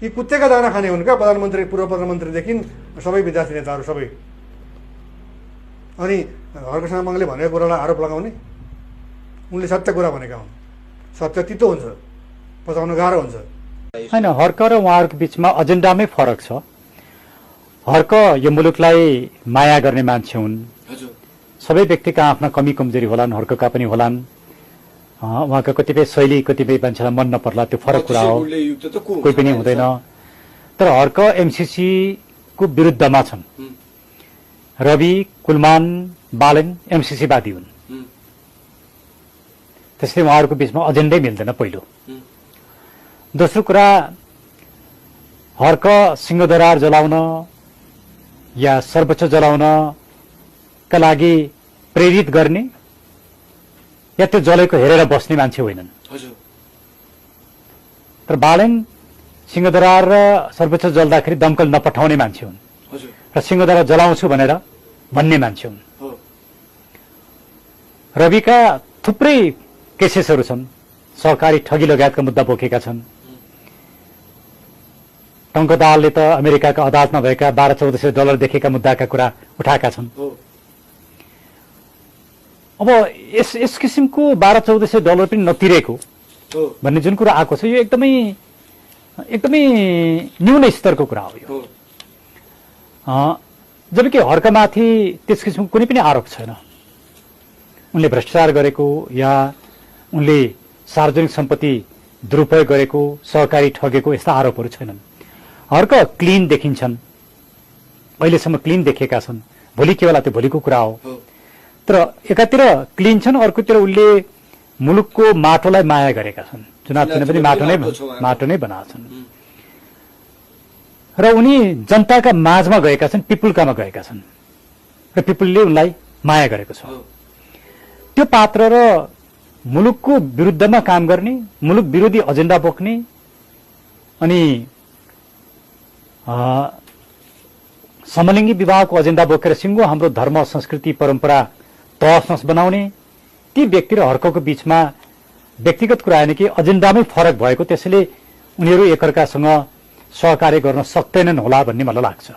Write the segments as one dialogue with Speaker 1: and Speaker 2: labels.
Speaker 1: यी कुत्तेका दाना खाने हुन् क्या प्रधानमन्त्री पूर्व प्रधानमन्त्रीदेखि सबै विद्यार्थी नेताहरू सबै। अनि हर्कशमन तामाङले भनेको कुरालाई आरोप लगाउने, उनले सत्य कुरा भनेका हुन्। सत्य तितो हुन्छ, पचाउन गाह्रो हुन्छ।
Speaker 2: होइन, हर्क र उहाँहरूको बिचमा एजेन्डामै फरक छ। हर्क यो मुलुकलाई माया गर्ने मान्छे हुन्। सबै व्यक्तिका आफ्ना कमी कमजोरी होलान्, हर्कका पनि होलान्। उहाँका कतिपय शैली कतिपय मान्छेलाई मन नपर्ला, त्यो फरक कुरा हो, कोही पनि हुँदैन। तर हर्क एमसीसी को विरुद्धमा छन्। रवि, कुलमान, बालन एमसीसी वादी हुन्। त्यसले उहाँहरूको बिचमा एजेन्डै मिल्दैन पहिलो। दोस्रो कुरा, हर्क सिंहदरबार जलाउन या सर्वोच्च जलाउनका लागि प्रेरित गर्ने या त्यो जलेको हेरेर बस्ने मान्छे होइनन्। तर बालन सिंहदरबार र सर्वोच्च जल्दाखेरि दमकल नपठाउने मान्छे हुन् र सिंहदरबार जलाउँछु भनेर भन्ने मान्छे हुन्। रविका थुप्रै केसेसहरू छन्, सहकारी ठगी लगायतका मुद्दा बोकेका छन्। टङ्कदाहालले त अमेरिकाका अदालतमा भएका 12-1400 डलर देखेका मुद्दाका कुरा उठाएका छन्। अब यस किसिमको 1200-1400 डलर पनि नतिरेको भन्ने जुन कुरा आएको छ, यो एकदमै न्यून स्तरको कुरा हो यो। जबकि हर्कमाथि त्यस किसिमको कुनै पनि आरोप छैन। उनले भ्रष्टाचार गरेको या उनले सार्वजनिक सम्पत्ति दुरुपयोग गरेको, सहकारी ठगेको यस्ता आरोपहरू छैनन्। हर्क क्लिन देखिन्छन्, अहिलेसम्म क्लिन देखेका छन्। भोलि के होला त्यो भोलिको कुरा हो। तर एकातिर क्लिन छन्, अर्कोतिर उनले मुलुकको माटोलाई माया गरेका छन्। चुनाव चिन्ह पनि माटो नै बनाएका छन् र उनी जनताका माझमा गएका छन्, पिपुलकामा गएका छन् र पिपुलले उनलाई माया गरेको छ। त्यो पात्र र मुलुकको विरुद्धमा काम गर्ने, मुलुक विरोधी एजेन्डा बोक्ने अनि समलिङ्गी विवाहको एजेन्डा बोकेर सिङ्गो हाम्रो धर्म, संस्कृति, परम्परा तहस बनाउने ती व्यक्ति र हर्कको बीचमा व्यक्तिगत कुरा होइन कि एजेन्डामै फरक भएको, त्यसैले उनीहरू एकअर्कासँग सहकार्य गर्न सक्दैनन् होला भन्ने मलाई लाग्छ।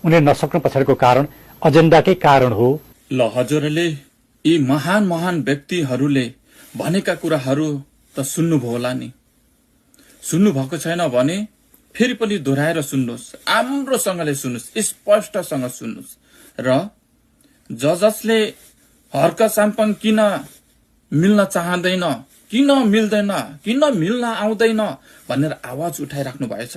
Speaker 2: उनीहरू नसक्नु पछाडिको कारण एजेन्डाकै कारण हो।
Speaker 3: ल हजुरले यी महान महान व्यक्तिहरूले भनेका कुराहरू त सुन्नुभयो होला नि। सुन्नु भएको छैन भने फेरि पनि दोहोऱ्याएर सुन्नुहोस्, राम्रोसँगले सुन्नुहोस्, स्पष्टसँग सुन्नुहोस्। र जसले हर्क साम्पाङ किन मिल्न चाहँदैन, किन मिल्दैन, किन मिल्न आउँदैन भनेर आवाज उठाइराख्नु भएछ।